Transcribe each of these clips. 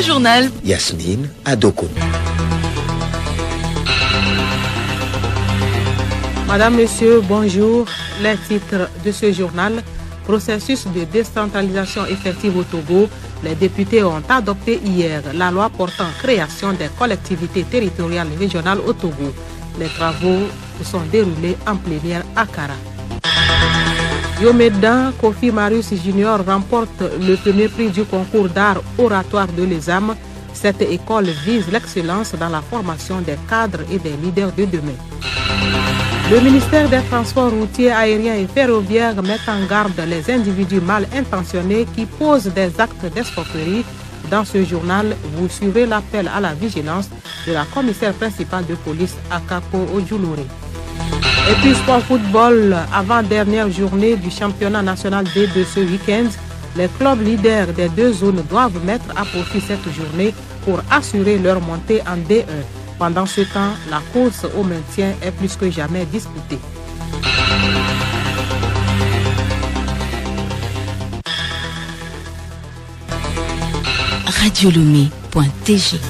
journal. Yasmine Adoko. Madame, Monsieur, bonjour. Les titres de ce journal. Processus de décentralisation effective au Togo. Les députés ont adopté hier la loi portant création des collectivités territoriales régionales au Togo. Les travaux se sont déroulés en plénière à Kara. Yomedan Kofi Marius Junior remporte le premier prix du concours d'art oratoire de l'ESAM. Cette école vise l'excellence dans la formation des cadres et des leaders de demain. Le ministère des Transports routiers, aériens et ferroviaires met en garde les individus mal intentionnés qui posent des actes d'escroquerie. Dans ce journal, vous suivrez l'appel à la vigilance de la commissaire principale de police Akako Ojuluri. Et puis sport football, avant-dernière journée du championnat national D de ce week-end, les clubs leaders des deux zones doivent mettre à profit cette journée pour assurer leur montée en D1. Pendant ce temps, la course au maintien est plus que jamais disputée. Radiolomé.tg.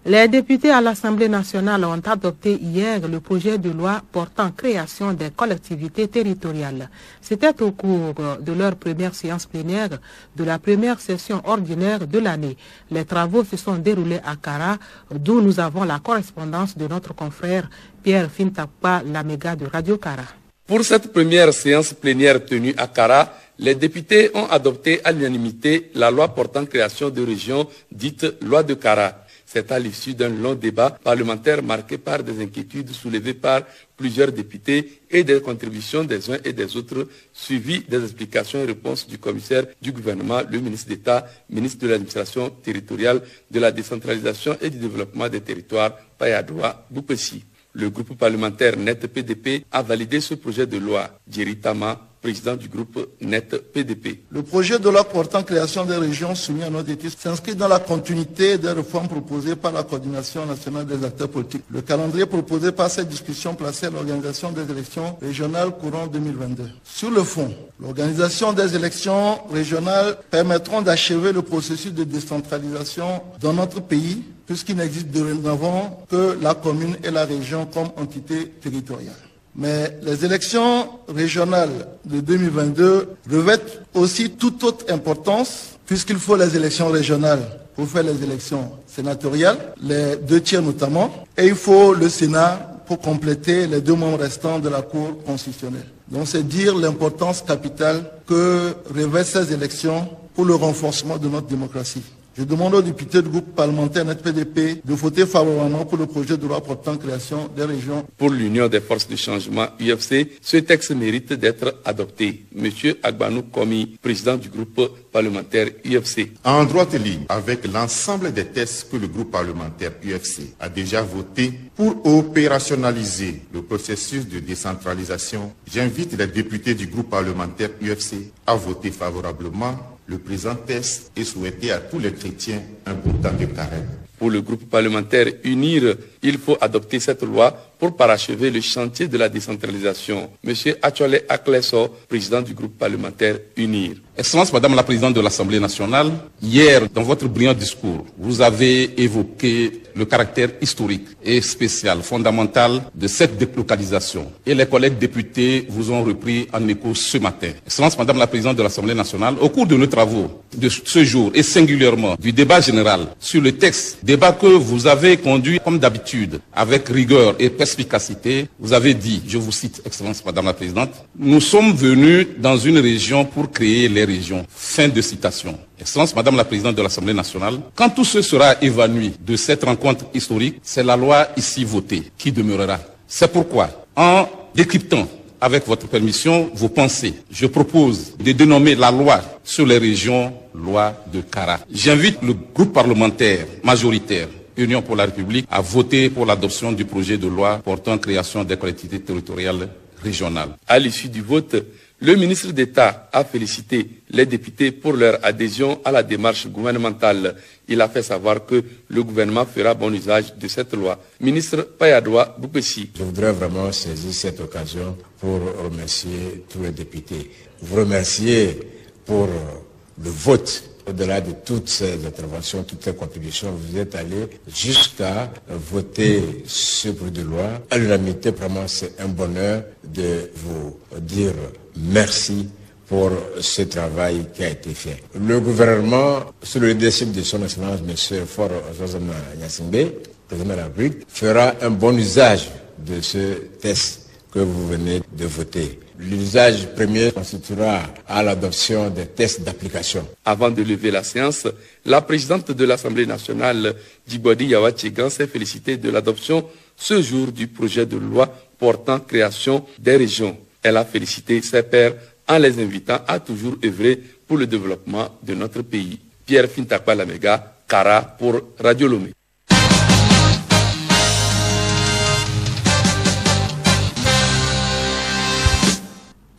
Les députés à l'Assemblée nationale ont adopté hier le projet de loi portant création des collectivités territoriales. C'était au cours de leur première séance plénière de la première session ordinaire de l'année. Les travaux se sont déroulés à Kara, d'où nous avons la correspondance de notre confrère Pierre Fintapa Lamega de Radio Kara. Pour cette première séance plénière tenue à Kara, les députés ont adopté à l'unanimité la loi portant création de régions dite loi de Kara. C'est à l'issue d'un long débat parlementaire marqué par des inquiétudes soulevées par plusieurs députés et des contributions des uns et des autres, suivies des explications et réponses du commissaire du gouvernement, le ministre d'État, ministre de l'administration territoriale, de la décentralisation et du développement des territoires, Payadoua Boupessi. Le groupe parlementaire NET PDP a validé ce projet de loi. Djeri Tama, président du groupe NET PDP. Le projet de loi portant création des régions soumis à notre étude s'inscrit dans la continuité des réformes proposées par la coordination nationale des acteurs politiques. Le calendrier proposé par cette discussion plaçait l'organisation des élections régionales courant 2022. Sur le fond, l'organisation des élections régionales permettront d'achever le processus de décentralisation dans notre pays, puisqu'il n'existe dorénavant que la commune et la région comme entité territoriale. Mais les élections régionales de 2022 revêtent aussi toute autre importance, puisqu'il faut les élections régionales pour faire les élections sénatoriales, les 2/3 notamment, et il faut le Sénat pour compléter les 2 membres restants de la Cour constitutionnelle. Donc c'est dire l'importance capitale que revêtent ces élections pour le renforcement de notre démocratie. Je demande aux députés du groupe parlementaire NET-PDP de voter favorablement pour le projet de loi portant création des régions. Pour l'Union des forces de changement UFC, ce texte mérite d'être adopté. Monsieur Agbanou Komi, président du groupe parlementaire UFC. En droite ligne avec l'ensemble des textes que le groupe parlementaire UFC a déjà voté pour opérationnaliser le processus de décentralisation, j'invite les députés du groupe parlementaire UFC à voter favorablement le présent texte est souhaité à tous les chrétiens un bon temps de carême. Pour le groupe parlementaire UNIR, il faut adopter cette loi pour parachever le chantier de la décentralisation. Monsieur Achole Akleso, président du groupe parlementaire UNIR. Excellence, Madame la Présidente de l'Assemblée nationale, hier, dans votre brillant discours, vous avez évoqué le caractère historique et spécial, fondamental de cette délocalisation. Et les collègues députés vous ont repris en écho ce matin. Excellence, Madame la Présidente de l'Assemblée nationale, au cours de nos travaux de ce jour et singulièrement du débat général sur le texte, débat que vous avez conduit comme d'habitude avec rigueur et perspicacité, vous avez dit, je vous cite, Excellence, Madame la Présidente, nous sommes venus dans une région pour créer les régions. Fin de citation. Excellence, Madame la Présidente de l'Assemblée nationale, quand tout ce sera évanoui de cette rencontre historique, c'est la loi ici votée qui demeurera. C'est pourquoi, en décryptant avec votre permission vos pensées, je propose de dénommer la loi sur les régions loi de Kara. J'invite le groupe parlementaire majoritaire Union pour la République à voter pour l'adoption du projet de loi portant création des collectivités territoriales régionales. À l'issue du vote, le ministre d'État a félicité les députés pour leur adhésion à la démarche gouvernementale. Il a fait savoir que le gouvernement fera bon usage de cette loi. Ministre Payadoua Boupessi. Je voudrais vraiment saisir cette occasion pour remercier tous les députés. Vous remercier pour le vote au-delà de toutes ces interventions, toutes ces contributions, vous êtes allé jusqu'à voter ce projet de loi. À l'unanimité, vraiment, c'est un bonheur de vous dire merci pour ce travail qui a été fait. Le gouvernement, sous le leadership de son Excellence, M. Faure Ozozoma Gnassingbé, président de la République, fera un bon usage de ce test que vous venez de voter. L'usage premier constituera à l'adoption des tests d'application. Avant de lever la séance, la présidente de l'Assemblée nationale, Djibouti Yawa Tchegan, s'est félicitée de l'adoption ce jour du projet de loi portant création des régions. Elle a félicité ses pairs en les invitant à toujours œuvrer pour le développement de notre pays. Pierre Fintakwa Lamega, Kara pour Radio Lomé.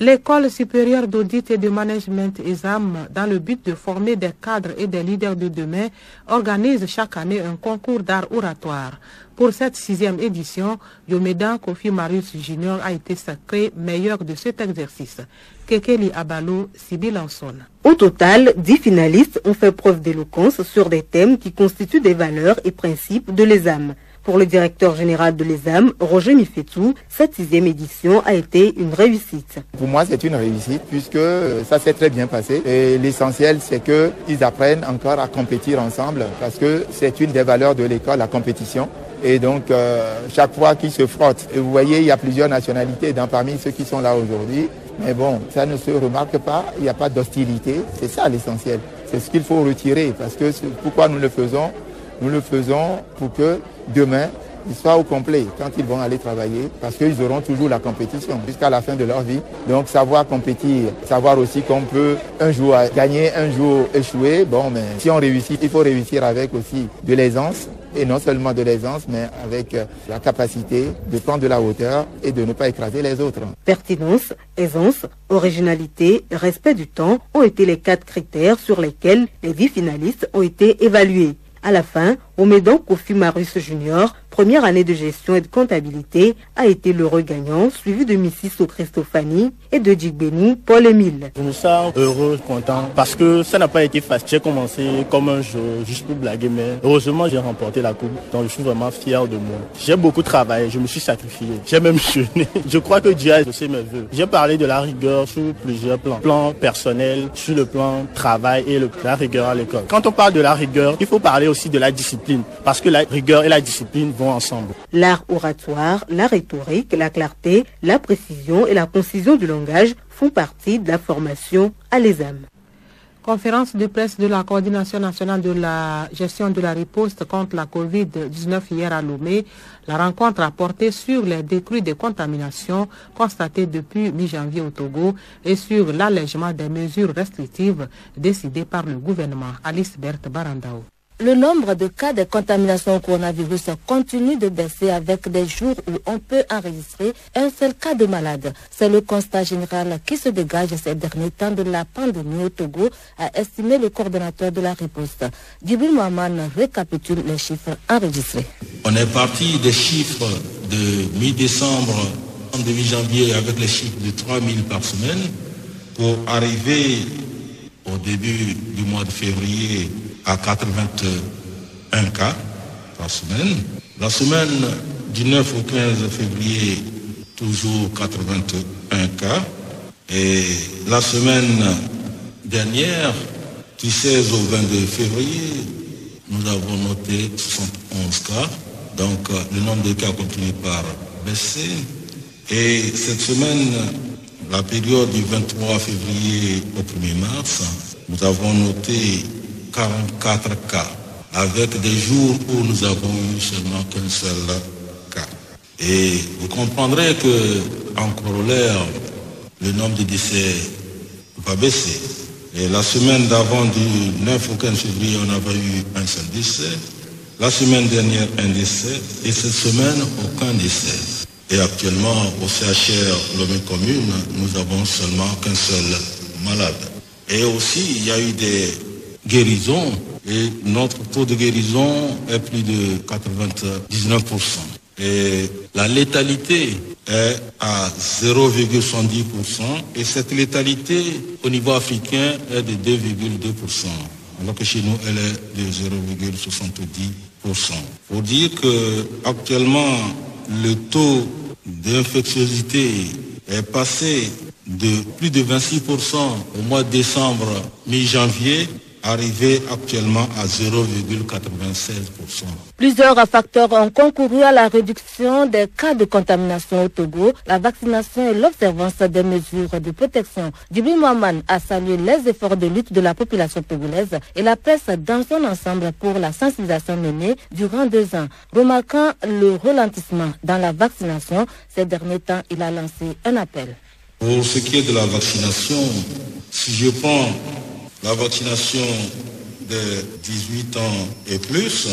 L'École supérieure d'audit et de management ESAM, dans le but de former des cadres et des leaders de demain, organise chaque année un concours d'art oratoire. Pour cette 6e édition, Yomedan Kofi Marius Junior a été sacré meilleur de cet exercice. Kekeli Abalo, Sibyl Anson. Au total, 10 finalistes ont fait preuve d'éloquence sur des thèmes qui constituent des valeurs et principes de l'ESAM. Pour le directeur général de l'ESAM, Roger Mifetou, cette 6e édition a été une réussite. Pour moi, c'est une réussite puisque ça s'est très bien passé. Et l'essentiel, c'est qu'ils apprennent encore à compétir ensemble parce que c'est une des valeurs de l'école, la compétition. Et donc, chaque fois qu'ils se frottent, et vous voyez, il y a plusieurs nationalités parmi ceux qui sont là aujourd'hui. Mais bon, ça ne se remarque pas, il n'y a pas d'hostilité. C'est ça l'essentiel. C'est ce qu'il faut retirer parce que pourquoi nous le faisons? Nous le faisons pour que demain, ils soient au complet quand ils vont aller travailler parce qu'ils auront toujours la compétition jusqu'à la fin de leur vie. Donc savoir compétir, savoir aussi qu'on peut un jour gagner, un jour échouer. Bon, mais si on réussit, il faut réussir avec aussi de l'aisance. Et non seulement de l'aisance, mais avec la capacité de prendre de la hauteur et de ne pas écraser les autres. Pertinence, aisance, originalité, respect du temps ont été les 4 critères sur lesquels les 10 finalistes ont été évalués. À la fin, Omedan Kofi Marius Junior, première année de gestion et de comptabilité, a été l'heureux gagnant, suivi de Missiso Christophanie et de Djigbeni Paul-Émile. Je me sens heureux, content, parce que ça n'a pas été facile. J'ai commencé comme un jeu, juste pour blaguer, mais heureusement j'ai remporté la coupe, donc je suis vraiment fier de moi. J'ai beaucoup travaillé, je me suis sacrifié, j'ai même jeûné. Je crois que Dieu a exaucé mes vœux. J'ai parlé de la rigueur sur plusieurs plans. Plan personnel, sur le plan travail et la rigueur à l'école. Quand on parle de la rigueur, il faut parler aussi de la discipline, parce que la rigueur et la discipline vont ensemble. L'art oratoire, la rhétorique, la clarté, la précision et la concision du langage font partie de la formation à l'ESAM. Conférence de presse de la coordination nationale de la gestion de la riposte contre la Covid-19 hier à Lomé. La rencontre a porté sur les décrues de contamination constatées depuis mi-janvier au Togo et sur l'allègement des mesures restrictives décidées par le gouvernement. Alice Berthe Barandao. Le nombre de cas de contamination au coronavirus continue de baisser avec des jours où on peut enregistrer un seul cas de malade. C'est le constat général qui se dégage ces derniers temps de la pandémie au Togo, a estimé le coordonnateur de la riposte. Djibril Mohamed récapitule les chiffres enregistrés. On est parti des chiffres de mi-décembre, de mi-janvier avec les chiffres de 3000 par semaine pour arriver au début du mois de février à 81 cas par semaine. La semaine du 9 au 15 février, toujours 81 cas. Et la semaine dernière, du 16 au 22 février, nous avons noté 71 cas. Donc le nombre de cas continue par baisser. Et cette semaine, la période du 23 février au 1er mars, nous avons noté 44 cas, avec des jours où nous avons eu seulement qu'un seul cas. Et vous comprendrez qu'en corollaire, le nombre de décès va baisser. Et la semaine d'avant, du 9 au 15 février, on avait eu un seul décès. La semaine dernière, un décès. Et cette semaine, aucun décès. Et actuellement, au CHR Lomé Commune, nous avons seulement qu'un seul malade. Et aussi, il y a eu des guérisons. Et notre taux de guérison est plus de 99%. Et la létalité est à 0,70%. Et cette létalité, au niveau africain, est de 2,2%. alors que chez nous, elle est de 0,70%. Pour dire qu'actuellement, le taux d'infectiosité est passé de plus de 26% au mois de décembre, mi-janvier, arrivé actuellement à 0,96%. Plusieurs facteurs ont concouru à la réduction des cas de contamination au Togo. La vaccination et l'observance des mesures de protection. Djibril Mohamed a salué les efforts de lutte de la population togolaise et la presse dans son ensemble pour la sensibilisation menée durant 2 ans. Remarquant le ralentissement dans la vaccination, ces derniers temps, il a lancé un appel. Pour ce qui est de la vaccination, si je prends la vaccination des 18 ans et plus,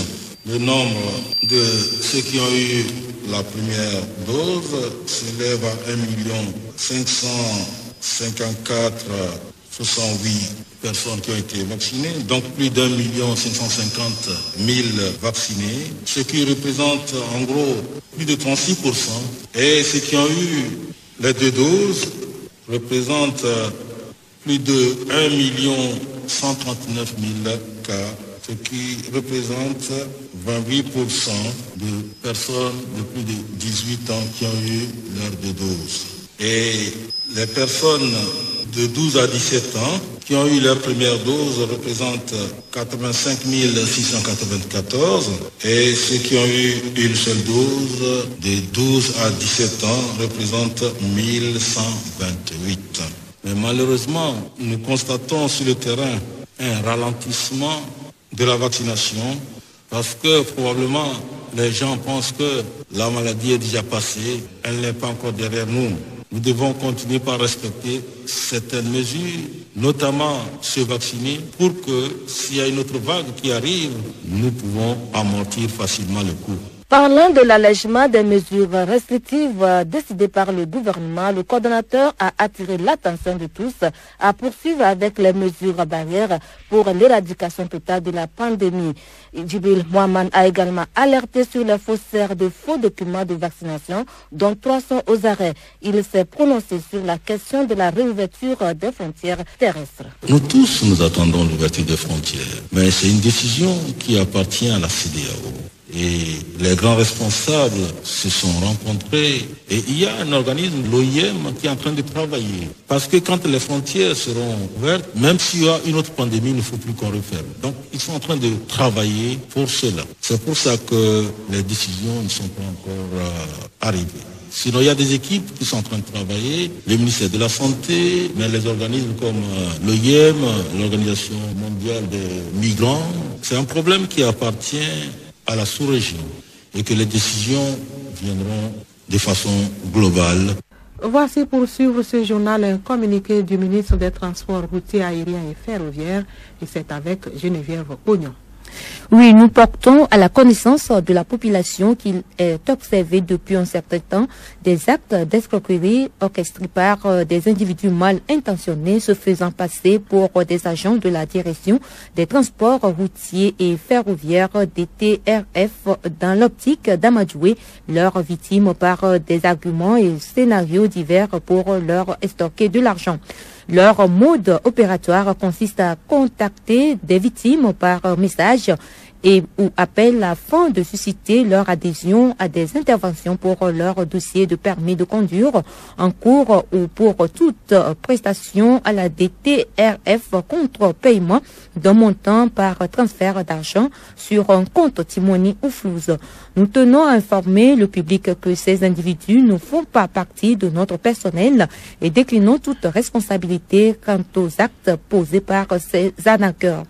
le nombre de ceux qui ont eu la première dose s'élève à 1 554 68 personnes qui ont été vaccinées, donc plus d'1 550 000 vaccinés, ce qui représente en gros plus de 36%. Et ceux qui ont eu les 2 doses représentent plus de 1 139 000 cas, ce qui représente 28% de personnes de plus de 18 ans qui ont eu leurs 2 doses. Et les personnes de 12 à 17 ans qui ont eu leur première dose représentent 85 694 et ceux qui ont eu une seule dose de 12 à 17 ans représentent 1128. Mais malheureusement, nous constatons sur le terrain un ralentissement de la vaccination parce que probablement les gens pensent que la maladie est déjà passée, elle n'est pas encore derrière nous. Nous devons continuer par respecter certaines mesures, notamment se vacciner pour que s'il y a une autre vague qui arrive, nous pouvons amortir facilement le coup. Parlant de l'allègement des mesures restrictives décidées par le gouvernement, le coordonnateur a attiré l'attention de tous à poursuivre avec les mesures barrières pour l'éradication totale de la pandémie. Djibril Mohamed a également alerté sur les faussaires de faux documents de vaccination, dont 3 sont aux arrêts. Il s'est prononcé sur la question de la réouverture des frontières terrestres. Nous tous, nous attendons l'ouverture des frontières, mais c'est une décision qui appartient à la CEDEAO. Et les grands responsables se sont rencontrés et il y a un organisme, l'OIM, qui est en train de travailler. Parce que quand les frontières seront ouvertes, même s'il y a une autre pandémie, il ne faut plus qu'on referme. Donc ils sont en train de travailler pour cela. C'est pour ça que les décisions ne sont pas encore arrivées. Sinon, il y a des équipes qui sont en train de travailler, le ministère de la Santé, mais les organismes comme l'OIM, l'Organisation mondiale des migrants. C'est un problème qui appartient à la sous-région et que les décisions viendront de façon globale. Voici pour suivre ce journal un communiqué du ministre des Transports routiers, aériens et ferroviaires, et c'est avec Geneviève Pognon. Oui, nous portons à la connaissance de la population qu'il est observé depuis un certain temps des actes d'escroquerie orchestrés par des individus mal intentionnés se faisant passer pour des agents de la direction des transports routiers et ferroviaires DTRF dans l'optique d'amadouer leurs victimes par des arguments et scénarios divers pour leur estorquer de l'argent. Leur mode opératoire consiste à contacter des victimes par message et ou appel afin de susciter leur adhésion à des interventions pour leur dossier de permis de conduire en cours ou pour toute prestation à la DTRF contre paiement d'un montant par transfert d'argent sur un compte Timoni ou Flouze. Nous tenons à informer le public que ces individus ne font pas partie de notre personnel et déclinons toute responsabilité quant aux actes posés par ces arnaqueurs.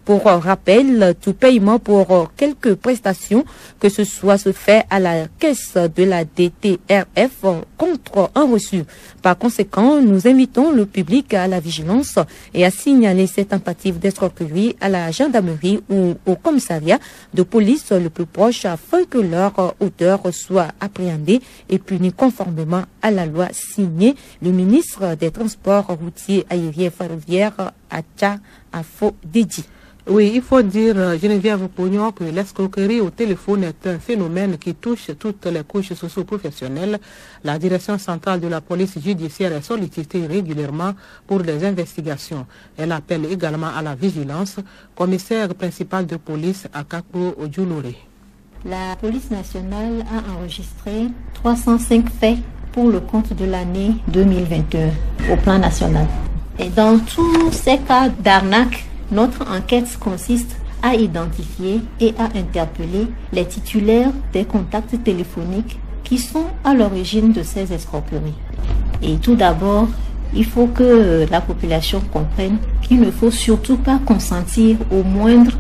Pour rappel, tout paiement pour quelques prestations, que ce soit se fait à la caisse de la DTRF contre un reçu. Par conséquent, nous invitons le public à la vigilance et à signaler cette tentative d'escroquerie à la gendarmerie ou au commissariat de police le plus proche afin que leur auteur soit appréhendé et puni conformément à la loi, signé le ministre des Transports routiers, aériens et ferroviaires, Acha Afo Dedi. Oui, il faut dire, Geneviève Pognon, que l'escroquerie au téléphone est un phénomène qui touche toutes les couches socio-professionnelles. La direction centrale de la police judiciaire est sollicitée régulièrement pour des investigations. Elle appelle également à la vigilance. Commissaire principal de police à Kakro Odjouloré. La police nationale a enregistré 305 faits pour le compte de l'année 2021 au plan national. Et dans tous ces cas d'arnaque, notre enquête consiste à identifier et à interpeller les titulaires des contacts téléphoniques qui sont à l'origine de ces escroqueries. Et tout d'abord, il faut que la population comprenne qu'il ne faut surtout pas consentir au moindre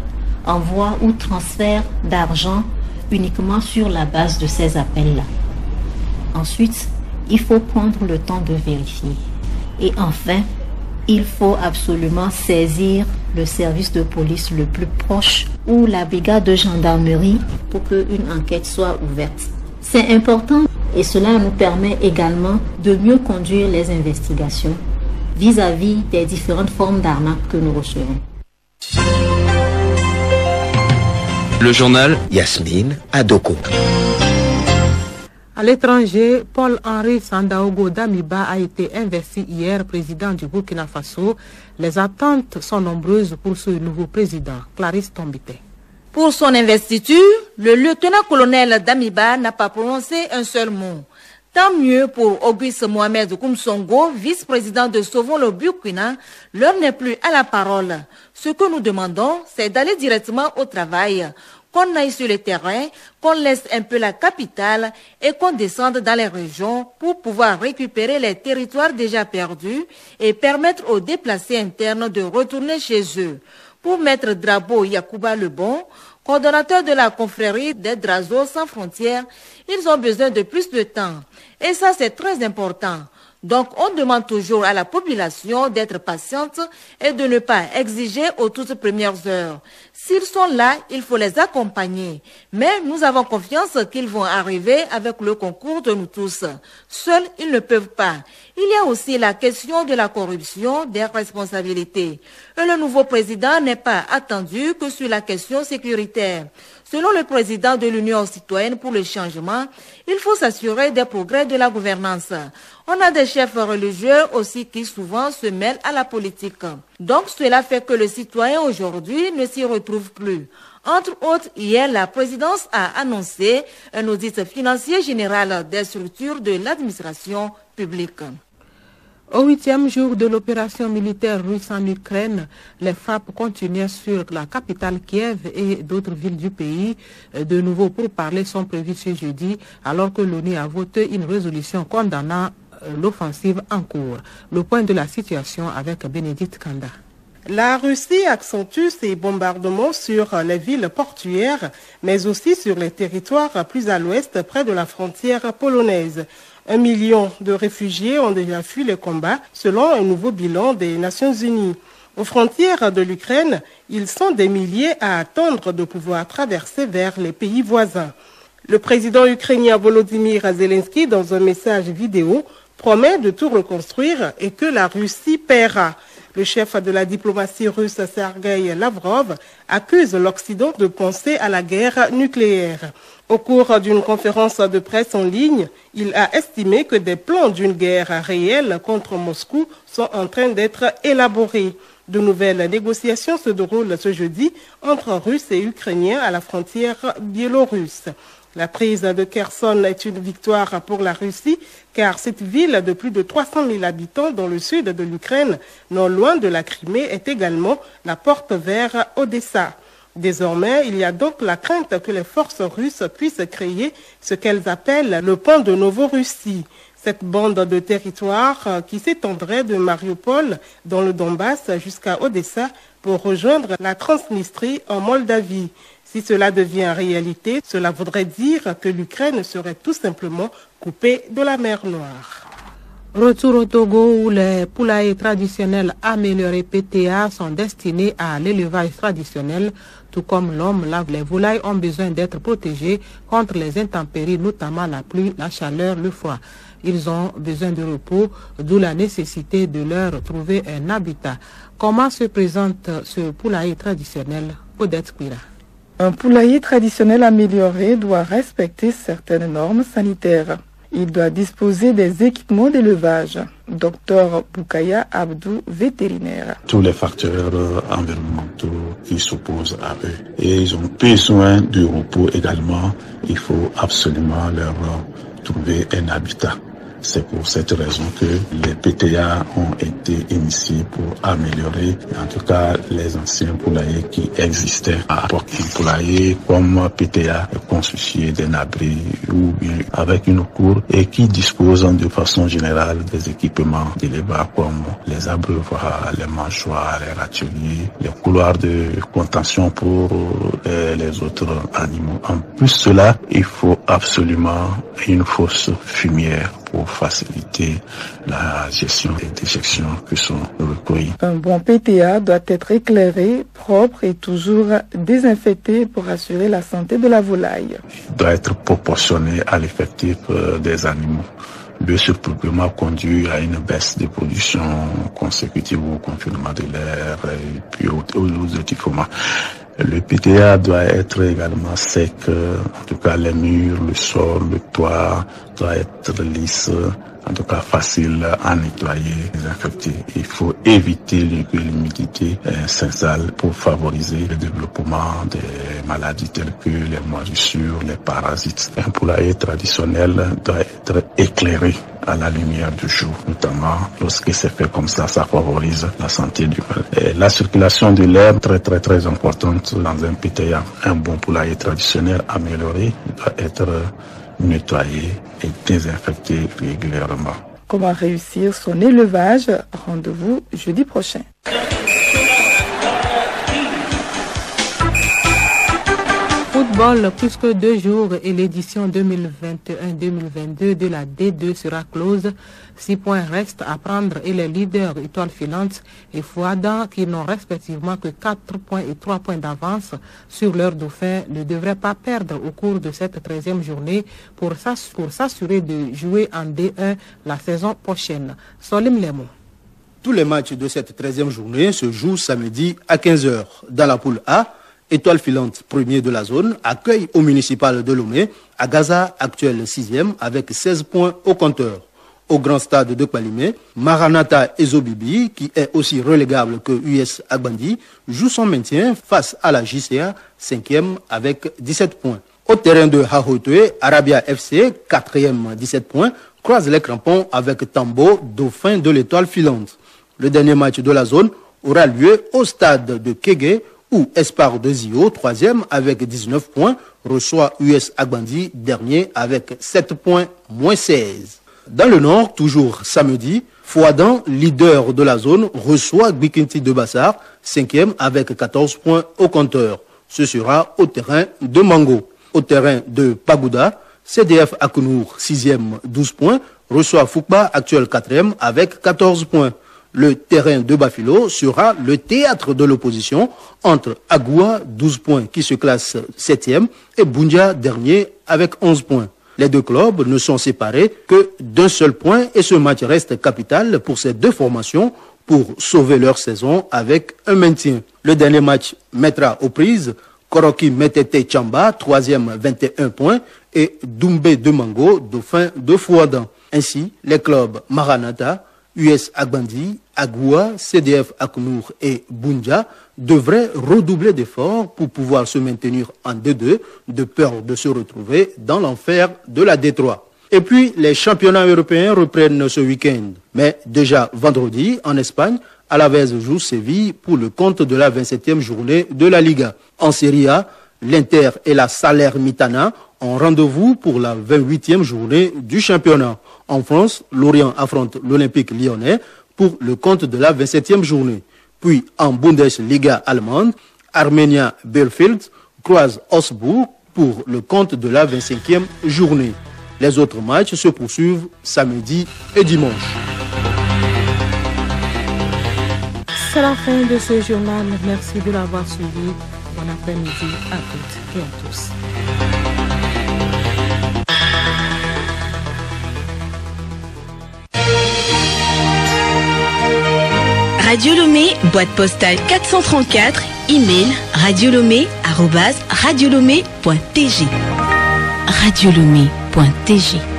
envoi ou transfert d'argent uniquement sur la base de ces appels-là. Ensuite, il faut prendre le temps de vérifier. Et enfin, il faut absolument saisir le service de police le plus proche ou la brigade de gendarmerie pour qu'une enquête soit ouverte. C'est important et cela nous permet également de mieux conduire les investigations vis-à-vis des différentes formes d'arnaque que nous recevons. Le journal Yasmine Adoko. À l'étranger, Paul-Henri Sandaogo Damiba a été investi hier président du Burkina Faso. Les attentes sont nombreuses pour ce nouveau président. Clarisse Tombité. Pour son investiture, le lieutenant-colonel Damiba n'a pas prononcé un seul mot. Tant mieux pour Auguste Mohamed Koumsongo, vice-président de Sauvons le Burkina. L'heure n'est plus à la parole. Ce que nous demandons, c'est d'aller directement au travail, qu'on aille sur le terrain, qu'on laisse un peu la capitale et qu'on descende dans les régions pour pouvoir récupérer les territoires déjà perdus et permettre aux déplacés internes de retourner chez eux. Pour Maître Drabo Yacouba Lebon, coordonnateur de la confrérie des Drazo sans frontières, ils ont besoin de plus de temps. Et ça, c'est très important. Donc, on demande toujours à la population d'être patiente et de ne pas exiger aux toutes premières heures. S'ils sont là, il faut les accompagner. Mais nous avons confiance qu'ils vont arriver avec le concours de nous tous. Seuls, ils ne peuvent pas. Il y a aussi la question de la corruption, des responsabilités. Et le nouveau président n'est pas attendu que sur la question sécuritaire. Selon le président de l'Union citoyenne pour le changement, il faut s'assurer des progrès de la gouvernance. On a des chefs religieux aussi qui souvent se mêlent à la politique. Donc cela fait que le citoyen aujourd'hui ne s'y retrouve plus. Entre autres, hier, la présidence a annoncé un audit financier général des structures de l'administration publique. Au 8e jour de l'opération militaire russe en Ukraine, les frappes continuent sur la capitale Kiev et d'autres villes du pays. De nouveaux pourparlers sont prévus ce jeudi, alors que l'ONU a voté une résolution condamnant l'offensive en cours. Le point de la situation avec Bénédicte Kanda. La Russie accentue ses bombardements sur les villes portuaires, mais aussi sur les territoires plus à l'ouest, près de la frontière polonaise. 1 million de réfugiés ont déjà fui les combats, selon un nouveau bilan des Nations Unies. Aux frontières de l'Ukraine, ils sont des milliers à attendre de pouvoir traverser vers les pays voisins. Le président ukrainien Volodymyr Zelensky, dans un message vidéo, promet de tout reconstruire et que la Russie paiera. Le chef de la diplomatie russe, Sergueï Lavrov, accuse l'Occident de penser à la guerre nucléaire. Au cours d'une conférence de presse en ligne, il a estimé que des plans d'une guerre réelle contre Moscou sont en train d'être élaborés. De nouvelles négociations se déroulent ce jeudi entre Russes et Ukrainiens à la frontière biélorusse. La prise de Kherson est une victoire pour la Russie, car cette ville de plus de 300 000 habitants dans le sud de l'Ukraine, non loin de la Crimée, est également la porte vers Odessa. Désormais, il y a donc la crainte que les forces russes puissent créer ce qu'elles appellent le pont de Novorussie. Cette bande de territoire qui s'étendrait de Mariupol dans le Donbass jusqu'à Odessa pour rejoindre la Transnistrie en Moldavie. Si cela devient réalité, cela voudrait dire que l'Ukraine serait tout simplement coupée de la mer Noire. Retour au Togo où les poulaillers traditionnels améliorés PTA sont destinés à l'élevage traditionnel. Tout comme l'homme, les volailles ont besoin d'être protégées contre les intempéries, notamment la pluie, la chaleur, le froid. Ils ont besoin de repos, d'où la nécessité de leur trouver un habitat. Comment se présente ce poulailler traditionnel, Odette Quira? Un poulailler traditionnel amélioré doit respecter certaines normes sanitaires. Il doit disposer des équipements d'élevage. Docteur Boukaya Abdou, vétérinaire. Tous les facteurs environnementaux qui s'opposent à eux. Et ils ont besoin de repos également. Il faut absolument leur trouver un habitat. C'est pour cette raison que les PTA ont été initiés pour améliorer, en tout cas, les anciens poulaillers qui existaient à l'époque. Un poulailler comme PTA est constitué d'un abri ou bien avec une cour et qui dispose de façon générale des équipements d'élevage comme les abreuvoirs, les mangeoires, les râteliers, les couloirs de contention pour les autres animaux. En plus de cela, il faut absolument une fosse fumière pour faciliter la gestion des déjections qui sont recueillies. Un bon PTA doit être éclairé, propre et toujours désinfecté pour assurer la santé de la volaille. Il doit être proportionné à l'effectif des animaux. Le surpeuplement conduit à une baisse de production consécutive au confinement de l'air et puis aux étouffements. Le PTA doit être également sec, en tout cas les murs, le sol, le toit doit être lisse, en tout cas facile à nettoyer, désinfecter. Il faut éviter que l'humidité s'installe pour favoriser le développement des maladies telles que les moisissures, les parasites. Un poulailler traditionnel doit être éclairé à la lumière du jour, notamment lorsque c'est fait comme ça favorise la santé du mal. La circulation de l'air très importante dans un PTA. Un bon poulailler traditionnel amélioré doit être nettoyé et désinfecté régulièrement. Comment réussir son élevage? Rendez-vous jeudi prochain. Football, plus que 2 jours et l'édition 2021-2022 de la D2 sera close. 6 points restent à prendre et les leaders Étoile Filante et Fouadan, qui n'ont respectivement que 4 points et 3 points d'avance sur leur dauphin, ne devraient pas perdre au cours de cette 13e journée pour s'assurer de jouer en D1 la saison prochaine. Solim Lemo. Tous les matchs de cette 13e journée se jouent samedi à 15h. Dans la poule A, Étoile Filante, premier de la zone, accueille au municipal de Lomé, à Gaza, actuel 6e, avec 16 points au compteur. Au grand stade de Kpalimé, Maranatha Ezobibi, qui est aussi relégable que US Agbandi, joue son maintien face à la JCA, 5e, avec 17 points. Au terrain de Hahotoé, Arabia FC, 4e, 17 points, croise les crampons avec Tambo, dauphin de l'Étoile Filante. Le dernier match de la zone aura lieu au stade de Kégué, où Espoir de Zio, 3e avec 19 points, reçoit US Agbandi, dernier avec 7 points, moins 16. Dans le nord, toujours samedi, Fouadan, leader de la zone, reçoit Gbikinti de Bassar, 5e avec 14 points au compteur. Ce sera au terrain de Mango. Au terrain de Pagouda, CDF Akounour, 6e, 12 points, reçoit Foukba, actuel 4e, avec 14 points. Le terrain de Bafilo sera le théâtre de l'opposition entre Agoua, 12 points, qui se classe 7e, et Bundia, dernier, avec 11 points. Les deux clubs ne sont séparés que d'un seul point et ce match reste capital pour ces deux formations pour sauver leur saison avec un maintien. Le dernier match mettra aux prises Koroki Metete Chamba, 3e, 21 points, et Doumbé de Mango, dauphin de Fouadan. Ainsi, les clubs Maranatha, US Agbandi, Agoua, CDF Akounour et Bundia devraient redoubler d'efforts pour pouvoir se maintenir en D2, de peur de se retrouver dans l'enfer de la D3. Et puis, les championnats européens reprennent ce week-end. Mais déjà vendredi, en Espagne, Alavés joue Séville pour le compte de la 27e journée de la Liga. En Serie A, l'Inter et la Salernitana ont rendez-vous pour la 28e journée du championnat. En France, Lorient affronte l'Olympique lyonnais pour le compte de la 27e journée. Puis en Bundesliga allemande, Arminia Bielefeld croise Augsbourg pour le compte de la 25e journée. Les autres matchs se poursuivent samedi et dimanche. C'est la fin de ce journal. Merci de l'avoir suivi. Bon après-midi à toutes et à tous. Radio Lomé, boîte postale 434, email radiolomé@radiolomé.tg. radiolomé.tg